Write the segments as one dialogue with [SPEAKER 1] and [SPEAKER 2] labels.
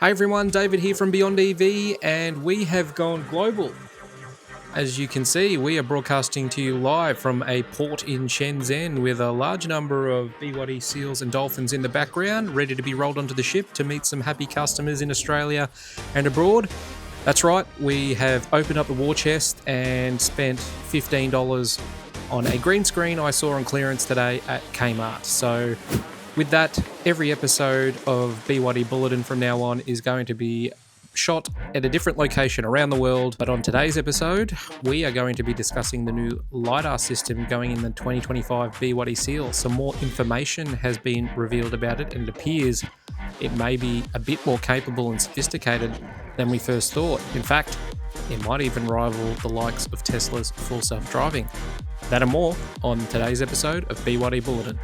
[SPEAKER 1] Hey everyone, David here from BEYONDEV, and we have gone global. As you can see, we are broadcasting to you live from a port in Shenzhen with a large number of BYD seals and dolphins in the background, ready to be rolled onto the ship to meet some happy customers in Australia and abroad. That's right, we have opened up the war chest and spent $15 on a green screen I saw on clearance today at Kmart. So with that, every episode of BYD Bulletin from now on is going to be shot at a different location around the world. But on today's episode, we are going to be discussing the new LIDAR system going in the 2025 BYD Seal. Some more information has been revealed about it, and it appears it may be a bit more capable and sophisticated than we first thought. In fact, it might even rival the likes of Tesla's full self-driving. That and more on today's episode of BYD Bulletin.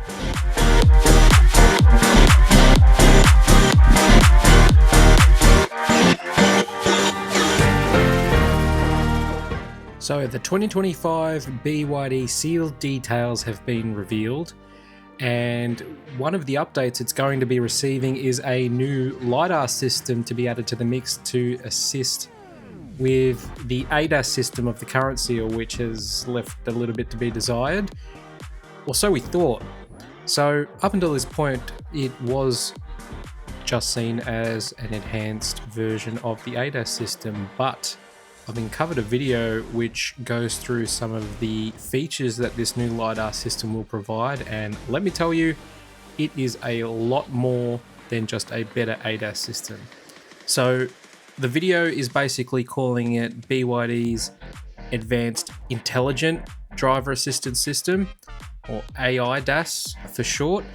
[SPEAKER 1] So the 2025 BYD Seal details have been revealed, and one of the updates it's going to be receiving is a new LIDAR system to be added to the mix to assist with the ADAS system of the current Seal, which has left a little bit to be desired, or so we thought. So up until this point, it was just seen as an enhanced version of the ADAS system, but I've uncovered a video which goes through some of the features that this new LiDAR system will provide, and let me tell you, it is a lot more than just a better ADAS system. So the video is basically calling it BYD's Advanced Intelligent Driver Assistance System, or AIDAS for short,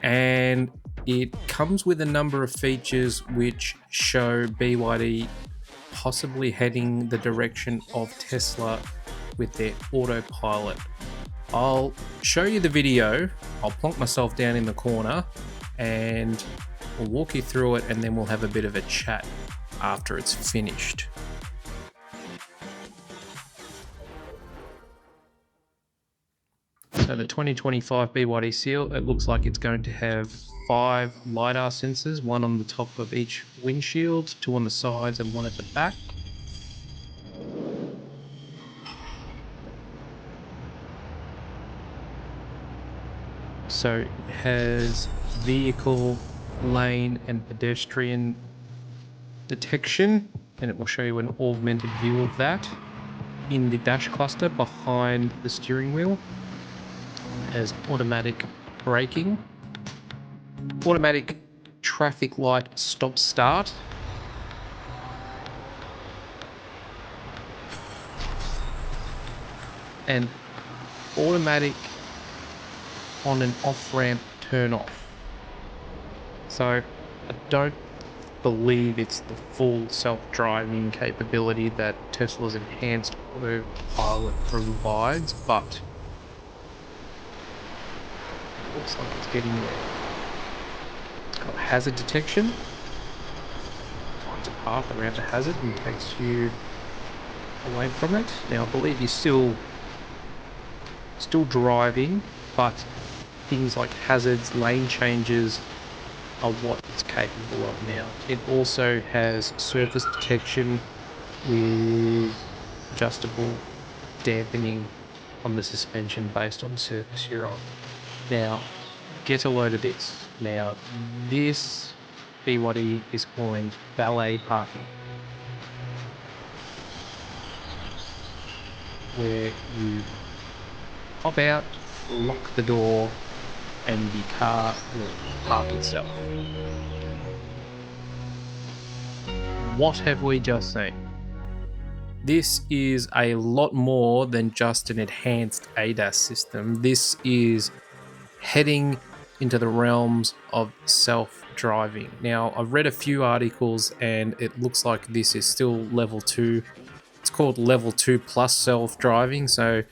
[SPEAKER 1] and it comes with a number of features which show BYD possibly heading the direction of Tesla with their Autopilot. I'll show you the video, I'll plonk myself down in the corner and we'll walk you through it, and then we'll have a bit of a chat after it's finished. So the 2025 BYD Seal, it looks like it's going to have 5 LiDAR sensors, one on the top of each windshield, 2 on the sides and 1 at the back. So it has vehicle, lane and pedestrian detection, and it will show you an augmented view of that in the dash cluster behind the steering wheel. It has automatic braking, automatic traffic light stop start, and automatic on and off ramp turn off. So I don't believe it's the full self-driving capability that Tesla's enhanced Autopilot provides, but it looks like it's getting there. It's got hazard detection, finds a path around the hazard and takes you away from it. Now I believe you're still driving, but things like hazards, lane changes are what it's capable of now. It also has surface detection with adjustable dampening on the suspension based on the surface you're on. Now, get a load of this. Now, this BYD is calling valet parking, where you hop out, lock the door, and the car will park itself. What have we just seen? This is a lot more than just an enhanced ADAS system. This is heading into the realms of self-driving. Now, I've read a few articles and it looks like this is still level 2. It's called level 2 plus self-driving, so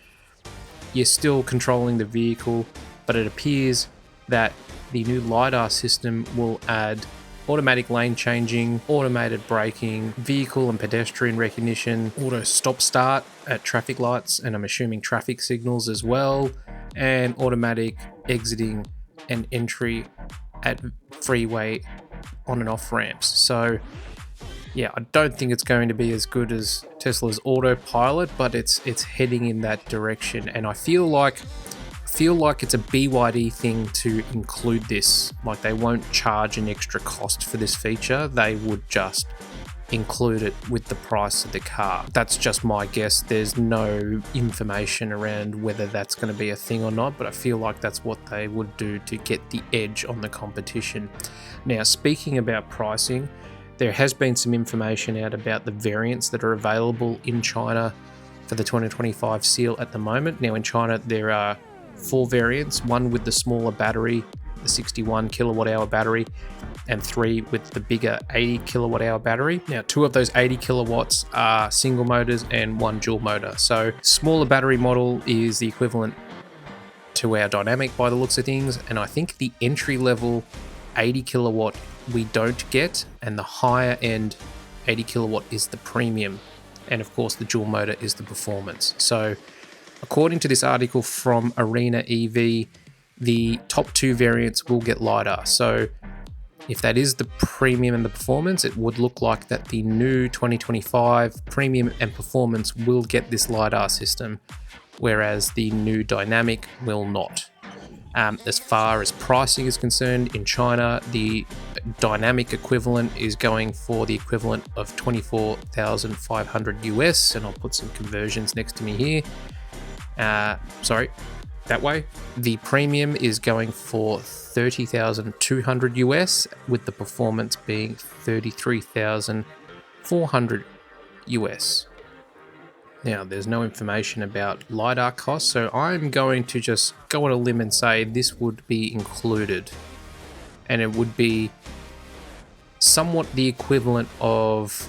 [SPEAKER 1] you're still controlling the vehicle, but it appears that the new LiDAR system will add automatic lane changing, automated braking, vehicle and pedestrian recognition, auto stop start at traffic lights, and I'm assuming traffic signals as well, and automatic exiting and entry at freeway on and off ramps. So yeah, I don't think it's going to be as good as Tesla's Autopilot, but it's heading in that direction. And I feel like it's a BYD thing to include this. Like, they won't charge an extra cost for this feature. They would just include it with the price of the car. That's just my guess. There's no information around whether that's going to be a thing or not, but I feel like that's what they would do to get the edge on the competition. Now, speaking about pricing, there has been some information out about the variants that are available in China for the 2025 Seal at the moment. Now, in China, there are 4 variants, one with the smaller battery, the 61 kilowatt hour battery, and 3 with the bigger 80 kilowatt hour battery. Now, 2 of those 80 kilowatts are single motors and 1 dual motor. So smaller battery model is the equivalent to our dynamic by the looks of things. And I think the entry level 80 kilowatt we don't get, and the higher end 80 kilowatt is the premium. And of course, the dual motor is the performance. So according to this article from Arena EV, the top 2 variants will get LiDAR. So if that is the premium and the performance, it would look like that the new 2025 premium and performance will get this LiDAR system, whereas the new dynamic will not. As far as pricing is concerned, in China, the dynamic equivalent is going for the equivalent of 24,500 US, and I'll put some conversions next to me here. Sorry, that way. The premium is going for 30,200 US, with the performance being 33,400 US. Now, there's no information about LiDAR costs, so I'm going to just go on a limb and say this would be included. And it would be somewhat the equivalent of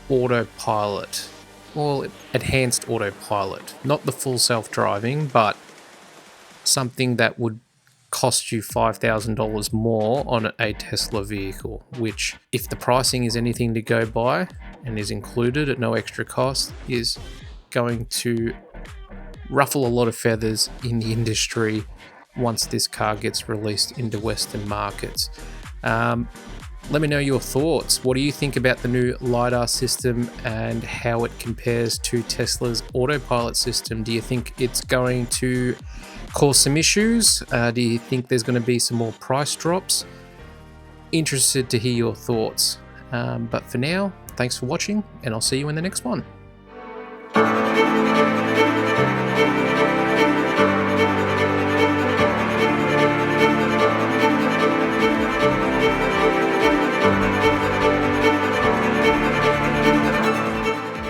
[SPEAKER 1] Autopilot, or enhanced Autopilot. Not the full self-driving, but something that would cost you $5,000 more on a Tesla vehicle, which, if the pricing is anything to go by and is included at no extra cost, is going to ruffle a lot of feathers in the industry once this car gets released into Western markets. Let me know your thoughts. What do you think about the new LiDAR system and how it compares to Tesla's Autopilot system? Do you think it's going to cause some issues? Do you think there's going to be some more price drops? Interested to hear your thoughts. But for now, thanks for watching, and I'll see you in the next one.